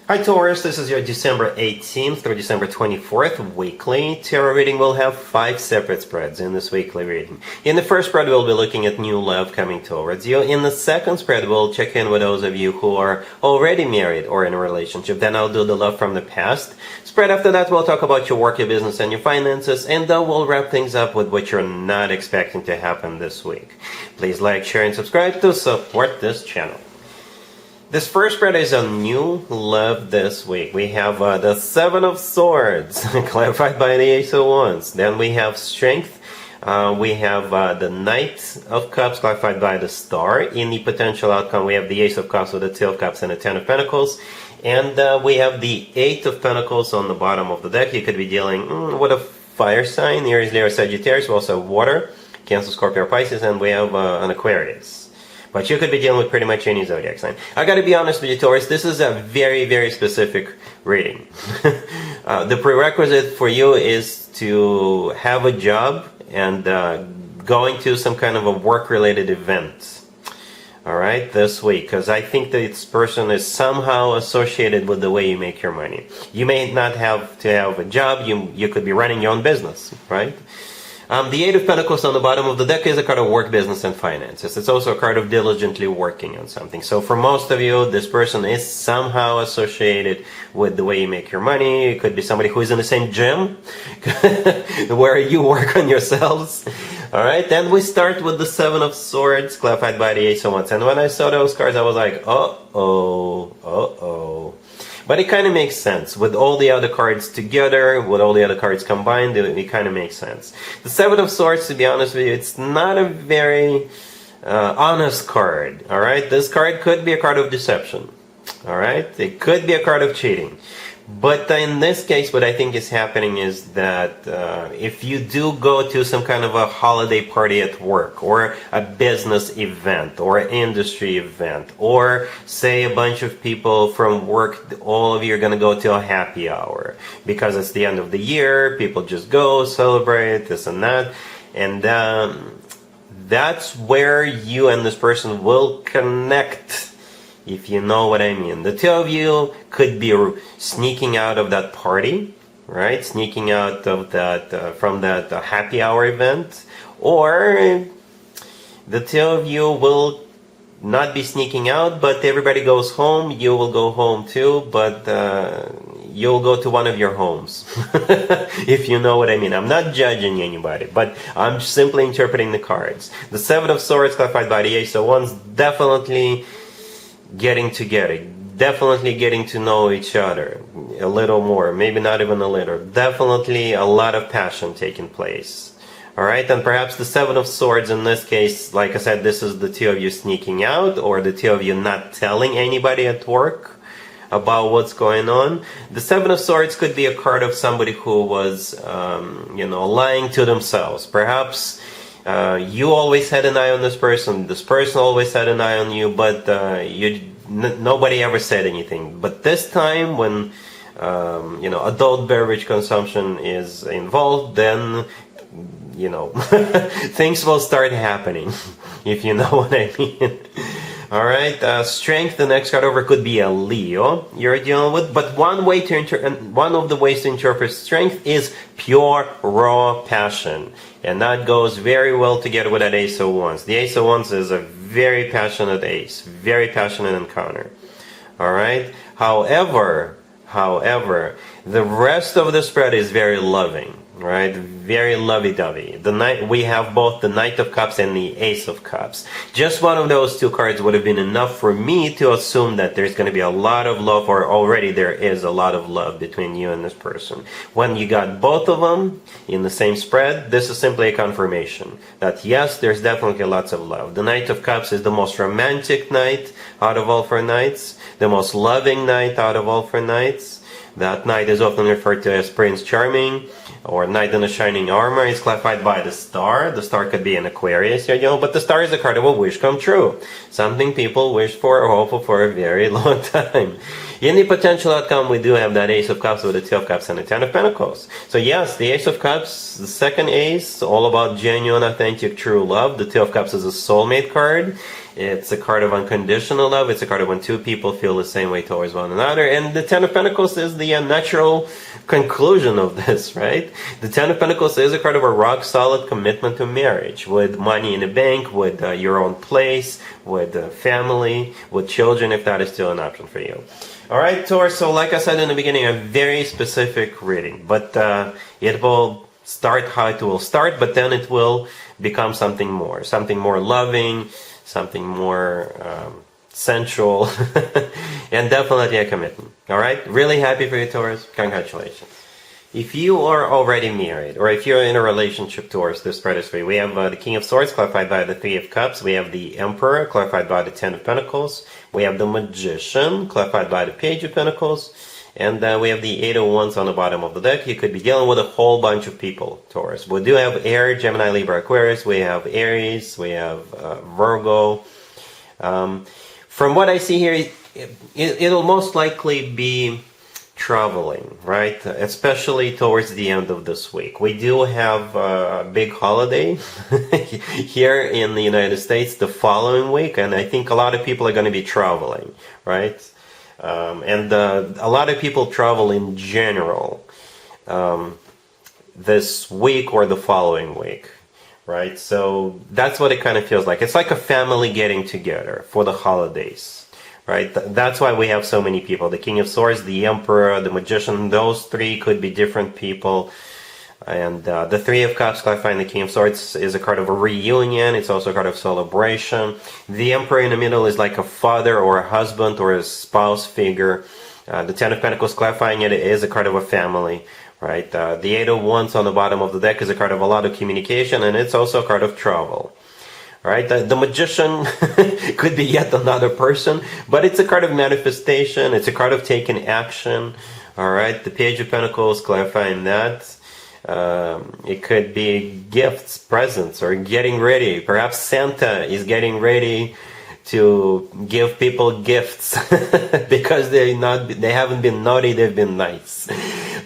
Hi Taurus, this is your December 18th through December 24th weekly tarot reading. We'll have 5 separate spreads in this weekly reading. In the first spread, we'll be looking at new love coming towards you. In the second spread, we'll check in with those of you who are already married or in a relationship. Then I'll do the love from the past. Spread after that, we'll talk about your work, your business, and your finances. And then we'll wrap things up with what you're not expecting to happen this week. Please like, share, and subscribe to support this channel. This first spread is a new love this week. We have the Seven of Swords, clarified by the Ace of Wands. Then we have Strength. We have the Knight of Cups, clarified by the Star. In the potential outcome, we have the Ace of Cups with the Two of Cups and the Ten of Pentacles. And we have the Eight of Pentacles on the bottom of the deck. You could be dealing with a fire sign. Aries, Leo, Sagittarius. We also have water, Cancer, Scorpio, Pisces, and we have an Aquarius. But you could be dealing with pretty much any zodiac sign. I gotta be honest with you, Taurus, this is a very, very specific reading. The prerequisite for you is to have a job and going to some kind of a work-related event. Alright, this week, because I think that this person is somehow associated with the way you make your money. You may not have to have a job, you could be running your own business, right? The Eight of Pentacles on the bottom of the deck is a card of work, business, and finances. It's also a card of diligently working on something. So for most of you, this person is somehow associated with the way you make your money. It could be somebody who is in the same gym where you work on yourselves. Alright, then we start with the Seven of Swords, clarified by the Ace of Wands. And when I saw those cards, I was like, uh-oh, uh-oh. But it kind of makes sense. With all the other cards together, with all the other cards combined, it kind of makes sense. The Seven of Swords, to be honest with you, it's not a very honest card. Alright? This card could be a card of deception. Alright? It could be a card of cheating. But in this case, what I think is happening is that if you do go to some kind of a holiday party at work, or a business event, or an industry event, or say a bunch of people from work, all of you are going to go to a happy hour because it's the end of the year, people just go celebrate this and that, and that's where you and this person will connect. If you know what I mean. The two of you could be sneaking out of that party, right? Sneaking out of that from that happy hour event, or the two of you will not be sneaking out, but everybody goes home. You will go home too, but you'll go to one of your homes. If you know what I mean. I'm not judging anybody, but I'm simply interpreting the cards. The Seven of Swords, clarified by the Ace of Wands, definitely getting together, definitely getting to know each other a little more, maybe not even a little, definitely a lot of passion taking place. Alright, and perhaps the Seven of Swords in this case, like I said, this is the two of you sneaking out, or the two of you not telling anybody at work about what's going on. The Seven of Swords could be a card of somebody who was, lying to themselves. Perhaps you always had an eye on this person always had an eye on you, but nobody ever said anything. But this time, when adult beverage consumption is involved, then things will start happening, if you know what I mean. Alright, Strength, the next card over, could be a Leo you're dealing with, but one of the ways to interpret Strength is pure, raw passion. And that goes very well together with that Ace of Wands. The Ace of Wands is a very passionate ace, very passionate encounter. Alright? However, the rest of the spread is very loving. Right, very lovey-dovey. We have both the Knight of Cups and the Ace of Cups. Just one of those two cards would have been enough for me to assume that there's going to be a lot of love, or already there is a lot of love between you and this person. When you got both of them in the same spread, this is simply a confirmation that yes, there's definitely lots of love. The Knight of Cups is the most romantic knight out of all 4 knights, the most loving knight out of all 4 knights. That knight is often referred to as Prince Charming, or Knight in a Shining Armor. Is clarified by the Star. The Star could be an Aquarius, but the Star is a card of a wish come true. Something people wish for or hope for a very long time. In the potential outcome, we do have that Ace of Cups with the Two of Cups and the Ten of Pentacles. So yes, the Ace of Cups, the second ace, all about genuine, authentic, true love. The Two of Cups is a soulmate card. It's a card of unconditional love. It's a card of when two people feel the same way towards one another. And the Ten of Pentacles is the natural conclusion of this, right? The Ten of Pentacles is a card of a rock-solid commitment to marriage, with money in the bank, with your own place, with family, with children, if that is still an option for you. All right, Taurus, so like I said in the beginning, a very specific reading, but it will start how it will start, but then it will become something more loving, something more sensual, and definitely a commitment. All right? Really happy for you, Taurus. Congratulations. If you are already married, or if you're in a relationship, Taurus, this spread is for you. We have the King of Swords, clarified by the Three of Cups. We have the Emperor, clarified by the Ten of Pentacles. We have the Magician, clarified by the Page of Pentacles. And we have the Eight of Wands on the bottom of the deck. You could be dealing with a whole bunch of people, Taurus. We do have Air, Gemini, Libra, Aquarius. We have Aries. We have Virgo. From what I see here, it'll most likely be traveling, right? Especially towards the end of this week. We do have a big holiday here in the United States the following week, and I think a lot of people are going to be traveling, right? And a lot of people travel in general this week or the following week, right? So that's what it kind of feels like. It's like a family getting together for the holidays, right? That's why we have so many people. The King of Swords, the Emperor, the Magician, those three could be different people. And the Three of Cups, clarifying the King of Swords, is a card of a reunion. It's also a card of celebration. The Emperor in the middle is like a father or a husband or a spouse figure. The Ten of Pentacles, clarifying it, is a card of a family, right? The Eight of Wands on the bottom of the deck is a card of a lot of communication, and it's also a card of travel. All right, the Magician could be yet another person, but it's a card of manifestation. It's a card of taking action. All right, the Page of Pentacles, clarifying that. It could be gifts, presents, or getting ready. Perhaps Santa is getting ready to give people gifts because they haven't been naughty, they've been nice.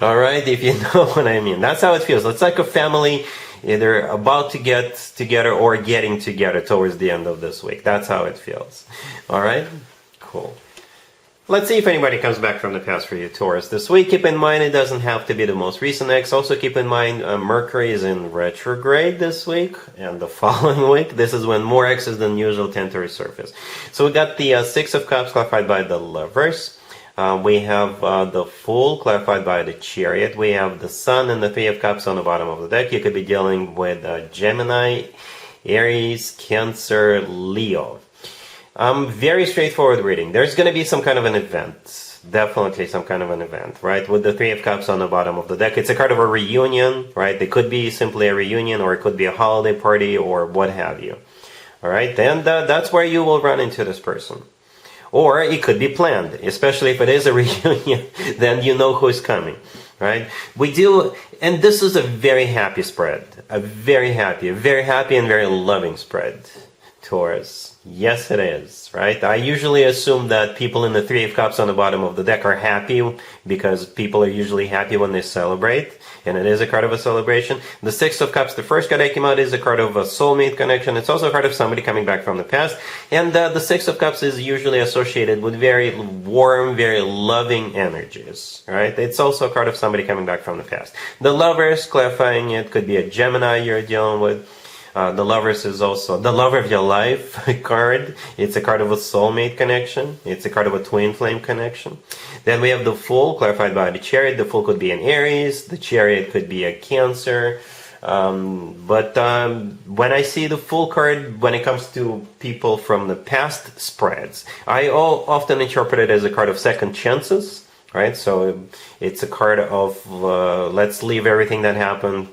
All right, if you know what I mean. That's how it feels. It's like a family either about to get together or getting together towards the end of this week. That's how it feels. All right, cool. Let's see if anybody comes back from the past for you, Taurus, this week. Keep in mind, it doesn't have to be the most recent ex. Also keep in mind, Mercury is in retrograde this week and the following week. This is when more exes than usual tend to resurface. So we got the Six of Cups clarified by the Lovers. We have the Fool clarified by the Chariot. We have the Sun and the Three of Cups on the bottom of the deck. You could be dealing with Gemini, Aries, Cancer, Leo. Very straightforward reading. There's going to be some kind of an event. Definitely some kind of an event, right? With the Three of Cups on the bottom of the deck. It's a card of a reunion, right? It could be simply a reunion, or it could be a holiday party, or what have you. All right? And that's where you will run into this person. Or it could be planned, especially if it is a reunion, then you know who's coming, right? We do, and this is a very happy spread. A very happy and very loving spread, Taurus. Yes, it is, right? I usually assume that people in the Three of Cups on the bottom of the deck are happy because people are usually happy when they celebrate, and it is a card of a celebration. The Six of Cups, the first card that came out, is a card of a soulmate connection. It's also a card of somebody coming back from the past, and the Six of Cups is usually associated with very warm, very loving energies, right? It's also a card of somebody coming back from the past. The Lovers, clarifying it, could be a Gemini you're dealing with. The Lovers is also the lover of your life card. It's a card of a soulmate connection. It's a card of a twin flame connection. Then we have the Fool, clarified by the Chariot. The Fool could be an Aries. The Chariot could be a Cancer. But when I see the Fool card, when it comes to people from the past spreads, I often interpret it as a card of second chances, right? So it's a card of let's leave everything that happened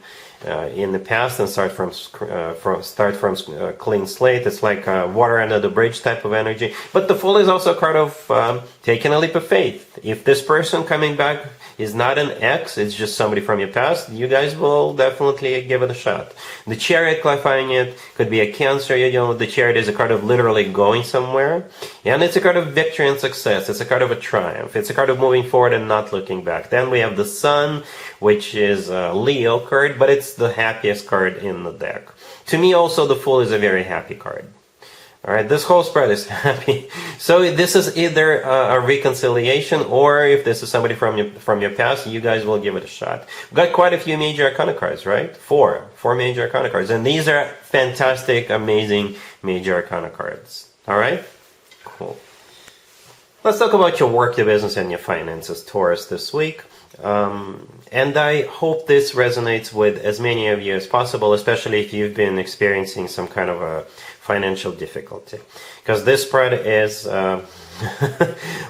in the past and start from a clean slate. It's like water under the bridge type of energy. But the Fool is also a card of taking a leap of faith. If this person coming back is not an ex, it's just somebody from your past, you guys will definitely give it a shot. The Chariot, clarifying it, could be a Cancer. You know, the Chariot is a card of literally going somewhere, and it's a card of victory and success. It's a card of a triumph. It's a card of moving forward and not looking back. Then we have the Sun, which is a Leo card, but it's the happiest card in the deck. To me, also, the Fool is a very happy card. All right, this whole spread is happy. So this is either a reconciliation, or if this is somebody from your past, you guys will give it a shot. We've got quite a few major arcana cards, right? Four major arcana cards, and these are fantastic, amazing major arcana cards. All right, cool. Let's talk about your work, your business, and your finances, Taurus, this week. And I hope this resonates with as many of you as possible, especially if you've been experiencing some kind of a financial difficulty. Because this spread is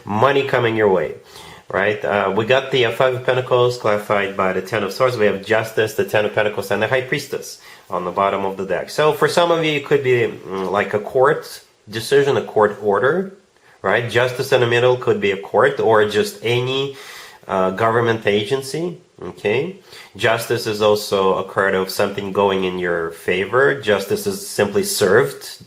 money coming your way, right? We got the Five of Pentacles clarified by the Ten of Swords. We have Justice, the Ten of Pentacles, and the High Priestess on the bottom of the deck. So for some of you, it could be like a court decision, a court order, right? Justice in the middle could be a court or just any government agency. Okay, Justice is also a card of something going in your favor. Justice is simply served,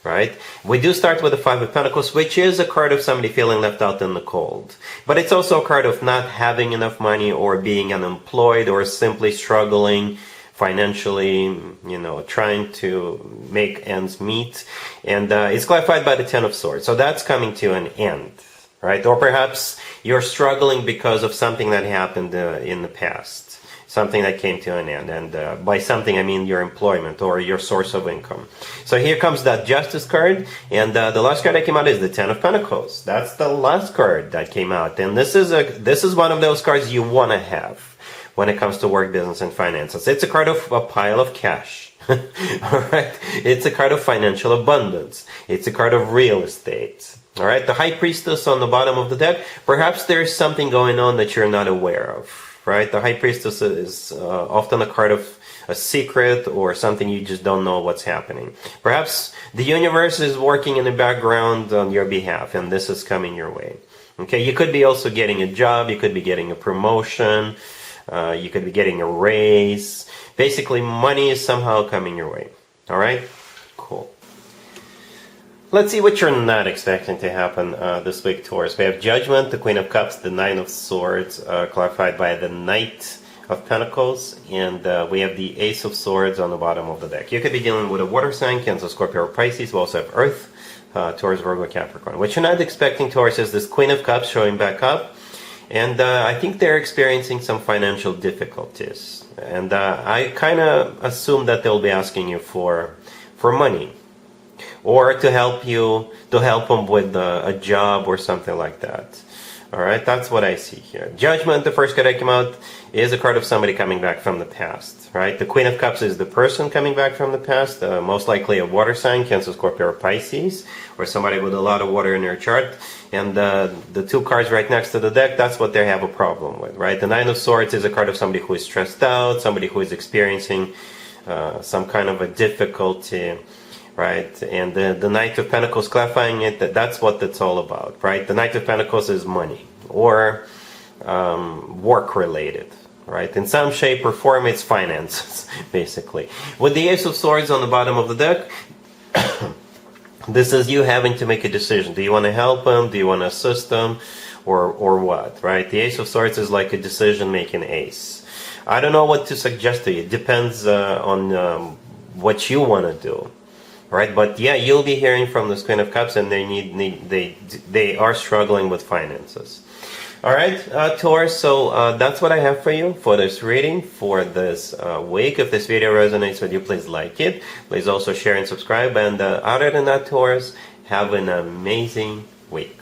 right? We do start with the Five of Pentacles, which is a card of somebody feeling left out in the cold. But it's also a card of not having enough money, or being unemployed, or simply struggling financially, trying to make ends meet. And it's clarified by the Ten of Swords. So that's coming to an end, right? Or perhaps you're struggling because of something that happened in the past, something that came to an end. And by something, I mean your employment or your source of income. So here comes that Justice card. And the last card that came out is the Ten of Pentacles. That's the last card that came out. And this is one of those cards you want to have when it comes to work, business, and finances. It's a card of a pile of cash. All right. It's a card of financial abundance. It's a card of real estate. All right, the High Priestess on the bottom of the deck. Perhaps there's something going on that you're not aware of, right? The High Priestess is often a card of a secret or something you just don't know what's happening. Perhaps the universe is working in the background on your behalf, and this is coming your way. Okay, you could be also getting a job, you could be getting a promotion, you could be getting a raise. Basically, money is somehow coming your way. All right, cool. Let's see what you're not expecting to happen this week, Taurus. We have Judgment, the Queen of Cups, the Nine of Swords, clarified by the Knight of Pentacles, and we have the Ace of Swords on the bottom of the deck. You could be dealing with a water sign, Cancer, Scorpio, or Pisces. We also have Earth, Taurus, Virgo, Capricorn. What you're not expecting, Taurus, is this Queen of Cups showing back up, and I think they're experiencing some financial difficulties. And I kind of assume that they'll be asking you for money, or to help them with a job or something like that. All right, that's what I see here. Judgment, the first card that came out, is a card of somebody coming back from the past, right? The Queen of Cups is the person coming back from the past, most likely a water sign, Cancer, Scorpio, or Pisces, or somebody with a lot of water in their chart. And the two cards right next to the deck, that's what they have a problem with, right? The Nine of Swords is a card of somebody who is stressed out, somebody who is experiencing some kind of a difficulty, right? And the Knight of Pentacles, clarifying it, that's what it's all about, right? The Knight of Pentacles is money or work related, right? In some shape or form, it's finances, basically. With the Ace of Swords on the bottom of the deck, this is you having to make a decision. Do you want to help them? Do you want to assist them? Or what, right? The Ace of Swords is like a decision-making ace. I don't know what to suggest to you. It depends on what you want to do. Right, but yeah, you'll be hearing from this Queen of Cups, and they are struggling with finances. All right, Taurus. So that's what I have for you for this reading for this week. If this video resonates with you, please like it. Please also share and subscribe. And other than that, Taurus, have an amazing week.